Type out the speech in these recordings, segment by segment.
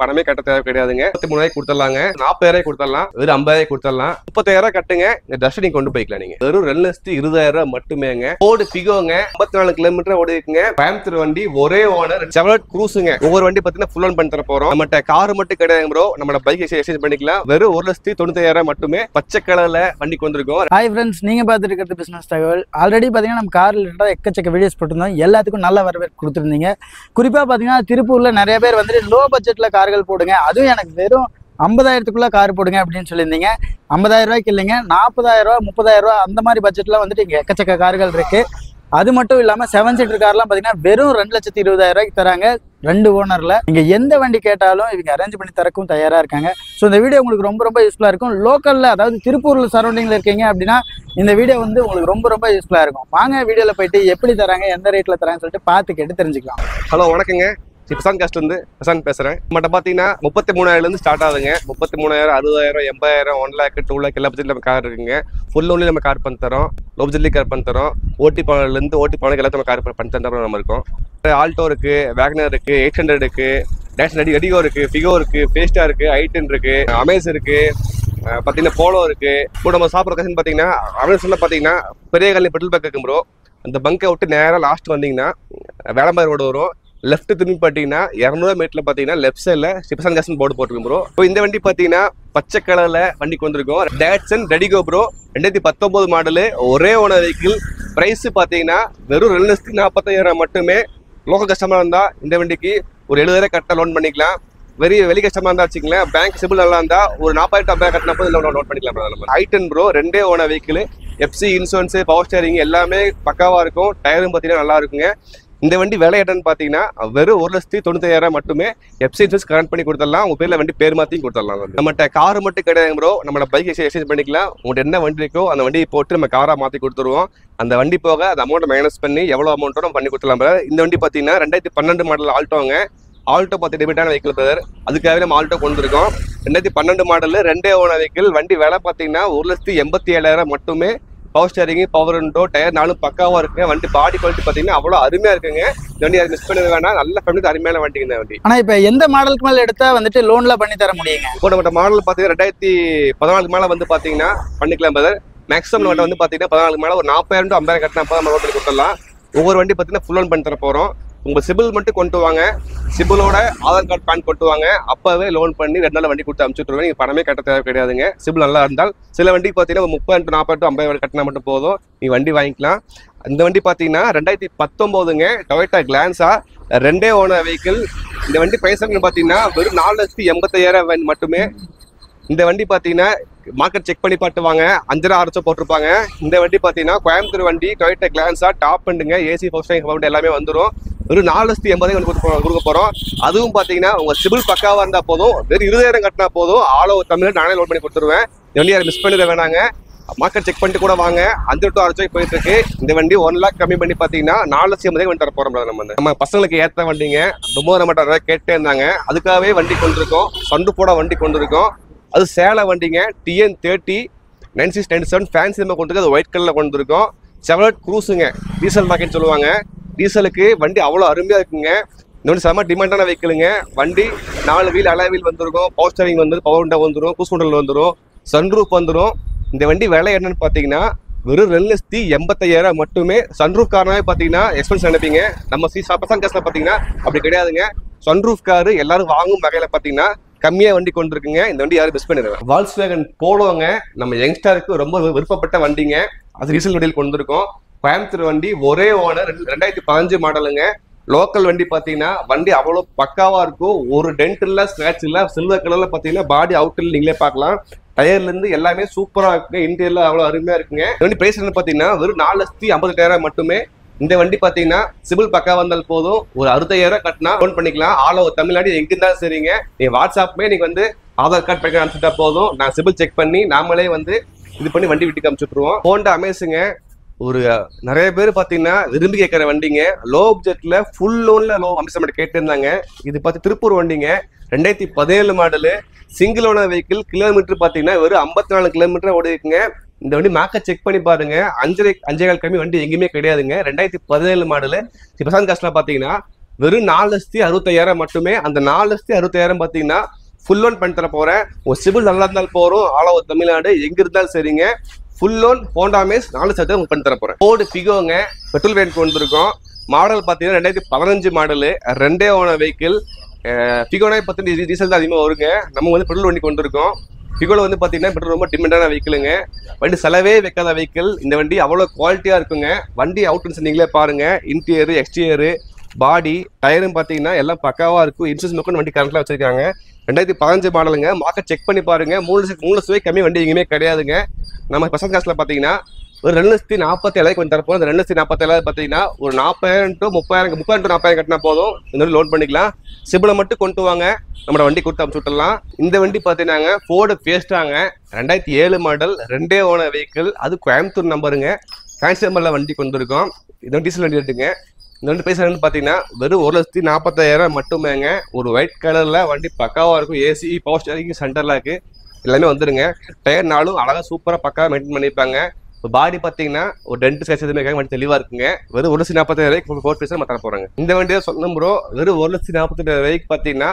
பணமே கட்ட தேவை கிடையாதுங்க. 33,000 கொடுத்துடலாங்க, 40,000 கொடுத்துடலாம், வெறும் 50,000 கொடுத்துடலாம், 30,000 கட்டுங்க. இந்த டஸ்ட் நீங்க கொண்டு போய்க்கலாம். நீங்க வெறும் 2,20,000 மட்டுமேங்க. போர்டு பிகோங்க, 54 கிலோமீட்டர் ஓடி இருக்குங்க. கோயம்புத்தூர் வண்டி, ஒரே ஓனர், செவலட் க்ரூஸுங்க. ஒவ்வொரு வண்டி பார்த்தீங்கன்னா ஃபுல் ஆன் பண்ணி தர போறோம். நம்மகிட்ட கார் மட்டும் கிடையாது ப்ரோ, நம்மளோட பைக் எக்ஸ்சேஞ்ச் பண்ணிக்கலாம். வெறும் 1,90,000 மட்டுமே. பச்சை கலர்ல வண்டி கொண்டிருக்கோம். ஹாய் ஃப்ரெண்ட்ஸ், நீங்க பார்த்துட்டு இருக்கிறது பிசினஸ் தகவல். ஆல்ரெடி பாத்தீங்கன்னா நம்ம கார் ரிலேட்டடா எக்கச்சக்க வீடியோஸ் போட்டிருந்தோம். எல்லாத்துக்கும் நல்ல வரவேற்பு கொடுத்துருந்தீங்க. குறிப்பா பாத்தீங்கன்னா திருப்பூர்ல நிறைய பேர் வந்துட்டு லோ பட்ஜெட்ல கார்கள் போடுங்க, அதுவும் எனக்கு வெறும் 50,000க்குள்ள கார் போடுங்க அப்படின்னு சொல்லியிருந்தீங்க. 50,000 ரூபாய்க்கு இல்லைங்க, 40,000 ரூபா 30,000 ரூபா அந்த மாதிரி பட்ஜெட்ல வந்துட்டு இங்க எக்கச்சக்க கார்கள் இருக்கு. அது மட்டும் இல்லாம 7 சீட்டர் கார்லாம் பாத்தீங்கன்னா வெறும் 2,20,000 ரூபாய்க்கு தராங்க. 2 ஓனர்ல நீங்க எந்த வண்டி கேட்டாலும் இவங்க அரேஞ்ச் பண்ணி தரக்கும் தயாரா இருக்காங்க. ஸோ இந்த வீடியோ உங்களுக்கு ரொம்ப யூஸ்ஃபுல்லா இருக்கும். லோக்கல்ல, அதாவது திருப்பூர்ல சரௌண்டிங்ல இருக்கீங்க அப்படின்னா இந்த வீடியோ வந்து உங்களுக்கு ரொம்ப யூஸ்ஃபுல்லா இருக்கும். வாங்க வீடியோல போயிட்டு எப்படி தராங்க, எந்த ரேட்ல தராங்கன்னு சொல்லிட்டு பார்த்து கேட்டு தெரிஞ்சுக்கலாம். ஹலோ, வணக்கங்க. பிரசாந்த் காஸ்ட்ல இருந்து பிரசாந்த் பேசுறேன். நம்மகிட்ட பாத்தீங்கன்னா 33,000 இருந்து ஸ்டார்ட் ஆகுதுங்க. 33,000, 60,000, 80,000, 1 லேக், 2 லேக் எல்லா பட்ஜெட்ல நம்ம கார் இருக்குங்க. ஃபுல் லோன்ல நம்ம கார் பண்ணி தரோம், லோ பட்ஜெட்லி கார் பண்ணி தரோம். ஓட்டி பவன்ல இருந்து ஓட்டி பவனுக்கு எல்லாத்தையும் கார் பண்ணி தரோம். நம்ம இருக்கோம். ஆல்டோ இருக்கு, வேகனர் இருக்கு, 800 இருக்கு, ரெடிகோ இருக்கு, ஃபிகோ இருக்கு, பேஸ்டா இருக்கு, i10 இருக்கு, அமேஸ் இருக்கு, பாத்தீங்கன்னா போலோ இருக்கு. இப்போ நம்ம சாப்பிட்ற கசன் பாத்தீங்கன்னா அமேஸ்ல பாத்தீங்கன்னா பெரிய காலனி பெட்ரோல் பங்க் இருக்கும் ப்ரோ. அந்த பங்கை விட்டு நேரா லாஸ்ட் வந்தீங்கன்னா வேளம்பாறை ரோடு வரும். லெஃப்ட் திரும்பி பார்த்தீங்கன்னா 200 மீட்டர்ல பார்த்தீங்கன்னா லெஃப்ட் சைடில் பிரசாந்த் காஸ்ட் போர்டு போட்டுருக்கும் ப்ரோ. இப்போ இந்த வண்டி பார்த்தீங்கன்னா பச்சை கலர்ல வண்டி கொண்டிருக்கும். டேட்சன் ரெடிகோ ப்ரோ, 2019 மாடலு, ஒரே ஓனர் வெஹிக்கிள். பிரைஸ் பார்த்தீங்கன்னா வெறும் 2,40,000 மட்டுமே. லோக்கல் கஸ்டமர் இருந்தால் இந்த வண்டிக்கு ஒரு 70,000 கட்ட லோன் பண்ணிக்கலாம். வெளி கஸ்டமர் இருந்தா வச்சுக்கலாம், பேங்க் சிபில் நல்லா இருந்தா ஒரு 40,000 கட்டினா போது லோன் பண்ணிக்கலாம். i10 bro, 2 owner vehicle, FC insurance, power steering எல்லாமே பக்காவா இருக்கும். டயரும் பார்த்தீங்கன்னா நல்லா இருக்குங்க. இந்த வண்டி விலை என்னன்னு பார்த்தீங்கன்னா வெறும் 1,90,000 மட்டுமே. எஃப்சி இன்சூரன்ஸ் கனெக்ட் பண்ணி கொடுத்துடலாம், உங்க பேர்ல வண்டி பேர் மாற்றியும் கொடுத்துடலாம். நம்மகிட்ட கார் மட்டும் கிடையாது ப்ரோ, நம்மளோட பைக் எக்ஸ்சேஞ்ச் பண்ணிக்கலாம். உங்கள்கிட்ட என்ன வண்டி இருக்கோ அந்த வண்டியை போட்டு நம்ம காராக மாற்றி கொடுத்துருவோம். அந்த வண்டி போக அந்த அமௌண்ட் மைனஸ் பண்ணி எவ்வளோ அமௌண்ட்டோ நம்ம பண்ணி கொடுத்துடலாம். இந்த வண்டி பார்த்தீங்கன்னா 2012 மாடல் ஆல்டோங்க. ஆல்டோ பார்த்து டெபிட்டான வெஹிக்கிள் பிரதர், அதுக்காகவே நம்ம ஆல்டோ கொண்டிருக்கோம். 2012 மாடல், 2 ஓனர் வெஹிக்கிள். வண்டி விலை பார்த்தீங்கன்னா 1,87,000 மட்டுமே. Power steering, power window, tyre 4 பக்காவா இருக்குங்க. வண்டி பாடி குவாலிட்டி பார்த்தீங்கன்னா அவ்வளோ அருமையா இருக்குங்க. இந்த வண்டி அதை மிஸ் பண்ண வேணாம், நல்ல ஃபேமிலிக்கு அருமையான வண்டிங்க இந்த வண்டி. ஆனா இப்ப எந்த மாடலுக்கு மேல எடுத்தா வந்துட்டு லோன்ல பண்ணி தர முடியுங்க? இப்போ நம்ம மாடல் பார்த்தீங்கன்னா 2014 மேல வந்து பார்த்தீங்கன்னா பண்ணிக்கலாம் பிரதர். மேக்ஸிமம் நம்மகிட்ட வந்து பார்த்தீங்கன்னா 14 மேல ஒரு 40,000 to 50,000 கட்டினா அப்போ நம்ம லோன் பண்ணி கொடுத்துடலாம். ஒவ்வொரு வண்டி பார்த்தீங்கன்னா ஃபுல் லோன் பண்ணி தர போறோம். உங்க சிபில் மட்டும் கொண்டு வாங்க, சிபிலோட ஆதார் கார்டு பேன் கொண்டு வாங்க, அப்பவே லோன் பண்ணி 2 நாள் வண்டி கொடுத்து அனுப்பிச்சுட்டுருவேன். நீங்க பணமே கட்ட தேவை கிடையாதுங்க. சிபில் நல்லா இருந்தால் சில வண்டி பார்த்தீங்கன்னா 30,000 to 40,000 to 50,000 கட்டினா மட்டும் போதும், நீ வண்டி வாங்கிக்கலாம். இந்த வண்டி பார்த்தீங்கன்னா 2019ங்க டொயோட்டா கிளான்ஸா, 2 ஓனர் வெஹிக்கிள். இந்த வண்டி பிரைஸ் பார்த்தீங்கன்னா வெறும் 4,80,000 மட்டுமே. இந்த வண்டி பார்த்தீங்கன்னா மார்க்கெட் செக் பண்ணி பாட்டுவாங்க, 5,600 போட்டிருப்பாங்க. இந்த வண்டி பார்த்தீங்கன்னா கோயம்புத்தூர் வண்டி, டொயோட்டா கிளான்ஸா, டாப் அண்டுங்க, ஏசி பவர் எல்லாமே வந்துடும். வெறும் 4,80,000 கொடுக்க போறோம். அதுவும் பார்த்தீங்கன்னா உங்க சிபில் பக்காவா இருந்தா போதும், வெறும் 20,000 கட்டினா போதும். ஆல் ஓவர் தமிழ்நாடு நானே லோன் பண்ணி கொடுத்துருவேன். இந்த வண்டி அதை மிஸ் பண்ணிட வேணாங்க. மார்க்கெட் செக் பண்ணிட்டு கூட வாங்க. 5 to 6 போயிட்டு இருக்கு. இந்த வண்டி 1 லேக் கம்மி பண்ணி பார்த்தீங்கன்னா 4,80,000 வண்டி தர போறோம். நம்ம பசங்களுக்கு ஏற்ற வண்டிங்க. ரொம்ப நம்ம கேட்டே இருந்தாங்க, அதுக்காகவே வண்டி கொண்டிருக்கோம். சண்டு போட வண்டி கொண்டிருக்கோம். அது சேலை வண்டிங்க, TN30 9697 ஃபேன்சி நம்ம கொண்டு அது ஒயிட் கலர்ல கொண்டு இருக்கோம். செவலட் க்ரூஸுங்க, டீசல் மார்க்கெட் சொல்லுவாங்க. டீசலுக்கு வண்டி அவ்வளோ அருமையா இருக்குங்க. இந்த வண்டி செம்ம டிமாண்டான வெஹிக்கிளுங்க. வண்டி 4 வீல் அலை வீல் வந்துருக்கும், பவர் ஸ்டேரிங் வந்து பவர் விண்டோ வந்துடும், கூஸ் கண்ட்ரோல் வந்துடும், சன்ரூஃப் வந்துடும். இந்த வண்டி விலை என்னன்னு பார்த்தீங்கன்னா வெறும் 2,80,000 மட்டுமே. சன்ரூஃப் காரனாவே பார்த்தீங்கன்னா எக்ஸ்பென்ஸ் நினைப்பீங்க, நம்ம பிரசாந்த் காஸ்ட்ல பார்த்தீங்கன்னா அப்படி கிடையாதுங்க. சன்ரூஃப் காரு எல்லாரும் வாங்கும் வகையில பார்த்தீங்கன்னா கம்மியா வண்டி கொண்டு இருக்குங்க. இந்த வண்டி யாரும் மிஸ் பண்ணிடுவேன். வால்ஸ்வேகன் போலோங்க, நம்ம யங்ஸ்டருக்கு ரொம்ப விருப்பப்பட்ட வண்டிங்க. அது ரீசல் வண்டியில் கொண்டு இருக்கோம். கோயம்புத்தூர் வண்டி, ஒரே ஓனர், 2015 மாடலுங்க. லோக்கல் வண்டி பார்த்தீங்கன்னா வண்டி அவ்வளோ பக்காவா இருக்கும். ஒரு டென்ட் இல்லை, ஸ்கிராட்ச் இல்லை. சில்வர் கலர்ல பார்த்தீங்கன்னா பாடி அவுட்டில் நீங்களே பார்க்கலாம். டயர்ல இருந்து எல்லாமே சூப்பரா இருக்குங்க. இன்டீரியர்ல அவ்வளோ அருமையா இருக்குங்க. இந்த வண்டி பிரைஸ் என்ன பார்த்தீங்கன்னா வெறும் 4,50,000 மட்டுமே. இந்த வண்டி பார்த்தீங்கன்னா சிபில் பக்கா வந்தால் போதும், ஒரு 60,000 கட்டினா லோன் பண்ணிக்கலாம். ஆல் ஓவர் தமிழ்நாடு எங்க இருந்தாலும் சரிங்க. நீங்க வாட்ஸ்அப்மே நீங்க வந்து ஆதார் கார்டு பேக்க அனுப்பிச்சுட்டா போதும், நான் சிபில் செக் பண்ணி நாமளே வந்து இது பண்ணி வண்டி வீட்டுக்கு அனுப்பிச்சுட்டுருவோம். ஹோண்டா அமேஸுங்க, ஒரு நிறைய பேர் பார்த்தீங்கன்னா விரும்பி கேட்குற வண்டிங்க. லோ பட்ஜெட்ல ஃபுல் லோன்ல லோ அம்சம் கேட்டு இருந்தாங்க. இது பார்த்து திருப்பூர் வண்டிங்க, 2017 model, single owner vehicle. Kilometre பார்த்தீங்கன்னா வெறும் 54 கிலோமீட்டர் ஓடி இருக்குங்க. இந்த வண்டி மார்க்கெட் செக் பண்ணி பாருங்க, 5,500 கம்மி வண்டி எங்கேயுமே கிடையாதுங்க. 2017 மாடலு. பிரசாந்த் காஸ்ட்ல பார்த்தீங்கன்னா வெறும் 4,65,000 மட்டுமே. அந்த 4,65,000 பார்த்தீங்கன்னா ஃபுல் லோன் பண்ணி தர போறேன். ஒரு சிபில் நல்லா இருந்தாலும் போறோம், ஆல் ஓவர் தமிழ்நாடு எங்க இருந்தாலும் சரிங்க. ஃபுல் லோன் ஹோண்டா மேஸ் 4,00,000 உங்களுக்கு பண்ணி தர போறேன். ஃபோர்டு ஃபிகோங்க, பெட்ரோல் வேரியன்ட் கொண்டு வந்திருக்கோம். மாடல் பார்த்தீங்கன்னா 2015 மாடலு, 2 ஓனர் வெஹிக்கிள். ஃபிகோனா பார்த்தீங்கன்னா டீசல் தான் அதிகமாக வருங்க. நம்ம வந்து பெட்ரோல் வண்டி கொண்டு இருக்கோம். ஃபிகோல வந்து பார்த்தீங்கன்னா பெட்ரோல் ரொம்ப டிமாண்டான வெஹிக்கிளுங்க. வண்டி செலவே வைக்காத வெஹிக்கிள். இந்த வண்டி அவ்வளோ குவாலிட்டியாக இருக்குங்க. வண்டி அவுட்லெட்ஸ் நீங்களே பாருங்க, இன்டீரியர் எக்ஸ்டீரியர் பாடி டயரும் பார்த்தீங்கன்னா எல்லாம் பக்காவாக இருக்கும். இன்சூரன்ஸ் நோக்கம் வண்டி கரண்ட்ல வச்சிருக்காங்க. 2015 மாடலுங்க. மார்க்கெட் செக் பண்ணி பாருங்க. 3,00,000 கம்மி வண்டி எங்கேயுமே கிடையாதுங்க. நம்ம பர்சன்ட் காஸ்ட்ல பார்த்தீங்கன்னா ஒரு 2,47,000 கொஞ்சம் தரப்போம். அந்த 2,47,000 பார்த்தீங்கன்னா ஒரு 40,000 to 30,000 to 40,000 கட்டினா போதும். இந்த மாதிரி லோன் பண்ணிக்கலாம். சிபிலை மட்டும் கொண்டு வாங்க, நம்ம வண்டி கொடுத்து அனுப்பிச்சு விட்டுலாம். இந்த வண்டி பார்த்தீங்கன்னா ஃபோர்டு ஃபேஸ்டாங்க, 2007 மாடல், 2 ஓனர் வெஹிக்கிள். அது கோயம்புத்தூர் நம்பருங்க. ஃபேன்சி நம்பர்ல வண்டி கொண்டு இருக்கோம். இது டீசல் வண்டி எடுத்துங்க. இந்த வண்டி பிரைஸ் பார்த்தீங்கன்னா வெறும் 1,45,000 மட்டுமேங்க. ஒரு ஒயிட் கலர்ல வண்டி பக்காவா இருக்கும். AC, power steering, centre lock எல்லாமே வந்துருங்க. டயர் நாளும் அழகா சூப்பரா பக்காவா மெயின்டைன் பண்ணிருப்பாங்க. பாடி பார்த்தீங்கன்னா ஒரு டென்ட் சைஸ் எதுவுமே வண்டி தெளிவா இருக்குங்க. வெறும் 1,45,000 ஃபோர் பீஸ் நம்ம தர போறாங்க. இந்த வண்டியை சொன்னோம் ப்ரோ, வெறும் 1,48,000 பார்த்தீங்கன்னா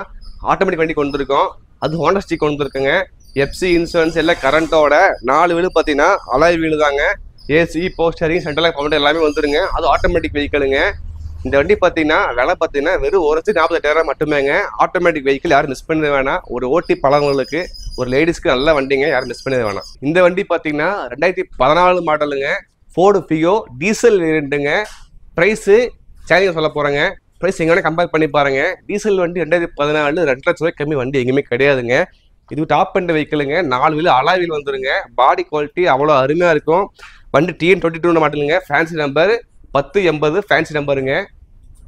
ஆட்டோமேட்டிக் வண்டி கொண்டு இருக்கோம். அது ஹோண்டா ஸ்டிக் கொண்டு இருக்குங்க. எஃப்சி இன்சூரன்ஸ் எல்லாம் கரண்டோட 4 வீடு பார்த்தீங்கன்னா அலாய் வீடு தாங்க. AC, power steering, centre lock power எல்லாமே வந்துருங்க. அது ஆட்டோமேட்டிக் வெஹிக்கிளுங்க. இந்த வண்டி பார்த்தீங்கன்னா விலை பார்த்தீங்கன்னா வெறும் 1,48,000 மட்டுமேங்க. ஆட்டோமேட்டிக் வெஹிக்கிள் யாரும் மிஸ் பண்ண வேணாம். ஒரு ஓட்டி பழங்களுக்கு, ஒரு லேடிஸ்க்கு நல்ல வண்டிங்க, யாரும் மிஸ் பண்ண வேணாம். இந்த வண்டி பார்த்தீங்கன்னா 2014 மாடலுங்க. ஃபோர்டு ஃபிகோ டீசல் வேரியண்ட்டுங்க. ப்ரைஸு சேனல் சொல்ல போகிறேங்க. ப்ரைஸ் எங்கே வேணால் கம்பேர் பண்ணி பாருங்க. டீசல் வண்டி 2014 2,00,000 கம்மி வண்டி எங்கேயுமே கிடையாதுங்க. இது டாப் அண்ட் வெஹிக்கிளுங்க. 4 வீல் அலாய் வீல் வந்துருங்க. பாடி குவாலிட்டி அவ்வளோ அருமையாக இருக்கும். வண்டி TN22 மாடலுங்க. ஃபேன்சி நம்பர் 1080 ஃபேன்சி நம்பருங்க.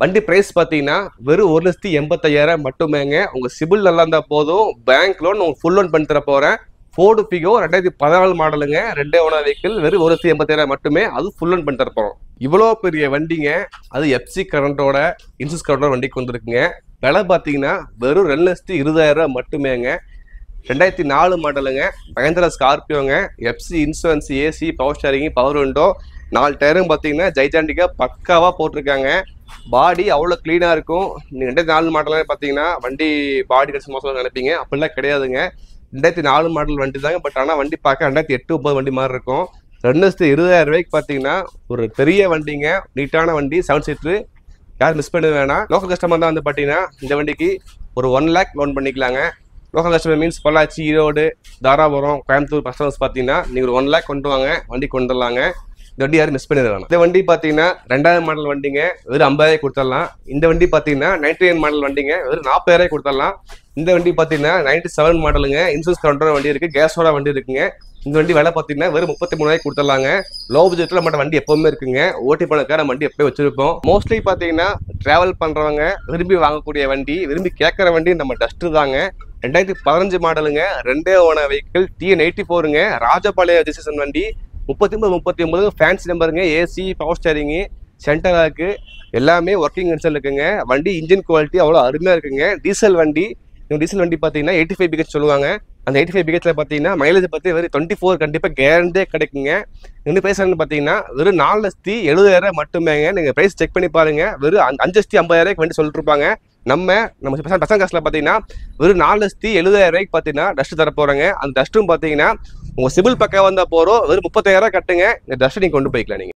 வண்டி பிரைஸ் பார்த்தீங்கன்னா வெறும் 1,85,000 மட்டுமேங்க. உங்க சிபில் நல்லா இருந்தால் போதும், பேங்க் லோன் உங்களுக்கு ஃபுல் லோன் பண்ணி தர போறேன். ஃபோர்டு ஃபிகோ 2014 மாடலுங்க, 2 ஓனர் வெஹிக்கிள், வெறும் 1,85,000 மட்டுமே. அது ஃபுல் லோன் பண்ணி தர போறோம். இவ்வளோ பெரிய வண்டிங்க. அது எஃப்சி கரண்டோட இன்சூரன்ஸ் கரண்டோட வண்டிக்கு வந்துருக்குங்க. விலை பார்த்தீங்கன்னா வெறும் 2,20,000 மட்டுமேங்க. 2004 மாடலுங்க. மகேந்திரா ஸ்கார்பியோங்க. FC insurance, AC, power steering, power window, 4 டயரும் பார்த்தீங்கன்னா ஜைஜாண்டிக்கா பக்காவா போட்டிருக்காங்க. பாடி அவ்வளோ க்ளீனாக இருக்கும். நீங்கள் 2004 மாடலாம் பார்த்தீங்கன்னா வண்டி பாடி கட்சி மோசம் நினைப்பீங்க, அப்படிலாம் கிடையாதுங்க. 2004 மாடல் வண்டி தாங்க. பட் ஆனால் வண்டி பார்க்க 2008-9 வண்டி மாதிரி இருக்கும். 2,20,000 பார்த்தீங்கன்னா ஒரு பெரிய வண்டிங்க, நீட்டான வண்டி, 7 சீட்ரு. யாரும் மிஸ் பண்ண வேணாம். லோக்கல் கஸ்டமர் தான் வந்து பார்த்தீங்கன்னா இந்த வண்டிக்கு ஒரு 1 lakh லோன் பண்ணிக்கலாங்க. Local customer means Pollachi, Erode, Dharapuram, Coimbatore customers பார்த்தீங்கன்னா நீங்கள் 1 lakh கொண்டு வாங்க, வண்டி கொண்டு வரலாங்க. இந்த வண்டி யாரும் மிஸ் பண்ணிட வேணாம். இந்த வண்டி பார்த்தீங்கன்னா 2000 மாடல் வண்டிங்க, வெறும் 50,000 கொடுத்துடலாம். இந்த வண்டி பார்த்தீங்கன்னா 99 மாடல் வண்டிங்க, வெறும் 40,000 கொடுத்துடலாம். இந்த வண்டி பார்த்தீங்கன்னா 97 மாடலுங்க, இன்சூரன்ஸ் கரண்டோட வண்டி இருக்கு, கேஸோட வண்டி இருக்குங்க. இந்த வண்டி விலை பார்த்தீங்கன்னா வெறும் 33,000 கொடுத்துடலாங்க. லோ பட்ஜெட்ல நம்ம வண்டி எப்பவுமே இருக்குங்க. ஓட்டி பணக்கார வண்டி எப்பயும் வச்சிருப்போம். மோஸ்ட்லி பார்த்தீங்கன்னா டிராவல் பண்றவங்க விரும்பி வாங்கக்கூடிய வண்டி, விரும்பி கேட்கற வண்டி நம்ம டஸ்டர் தாங்க. 2015 மாடலுங்க, 2 ஓனர் வெஹிக்கிள், TN84ங்க, ராஜபாளையம் ரெஜிஸ்ட்ரேஷன் வண்டி, 39 ஃபேன்சி நம்பருங்க. AC, power steering, centre lock எல்லாமே ஒர்க்கிங் கண்டிஷன் இருக்குங்க. வண்டி இன்ஜின் குவாலிட்டி அவ்வளோ அருமையாக இருக்குங்க. டீசல் வண்டி. டீசல் வண்டி பார்த்தீங்கன்னா 85 பிஹெச் சொல்லுவாங்க. அந்த 85 பிஹெச்ல பார்த்தீங்கன்னா மைலேஜ் பற்றி வெறும் 24 கண்டிப்பாக கேரண்டே கிடைக்குங்க. இந்த பிரைஸ் பார்த்தீங்கன்னா வெறும் 4,70,000 மட்டுமேங்க. நீங்கள் ப்ரைஸ் செக் பண்ணி பாருங்க. வெறும் 5,50,000 வண்டி சொல்லிட்டு இருப்பாங்க. நம்ம பசங்க காசுல பார்த்தீங்கன்னா வெறும் 4,70,000 பார்த்தீங்கன்னா டஸ்ட் தர போறாங்க. அந்த டஸ்ட்டும் பார்த்தீங்கன்னா உங்க சிபில் பக்கம் வந்தா போறோம். வெறும் 30,000 கட்டுங்க. இந்த டஸ்ட் நீங்க கொண்டு போய்க்கலாம். நீங்க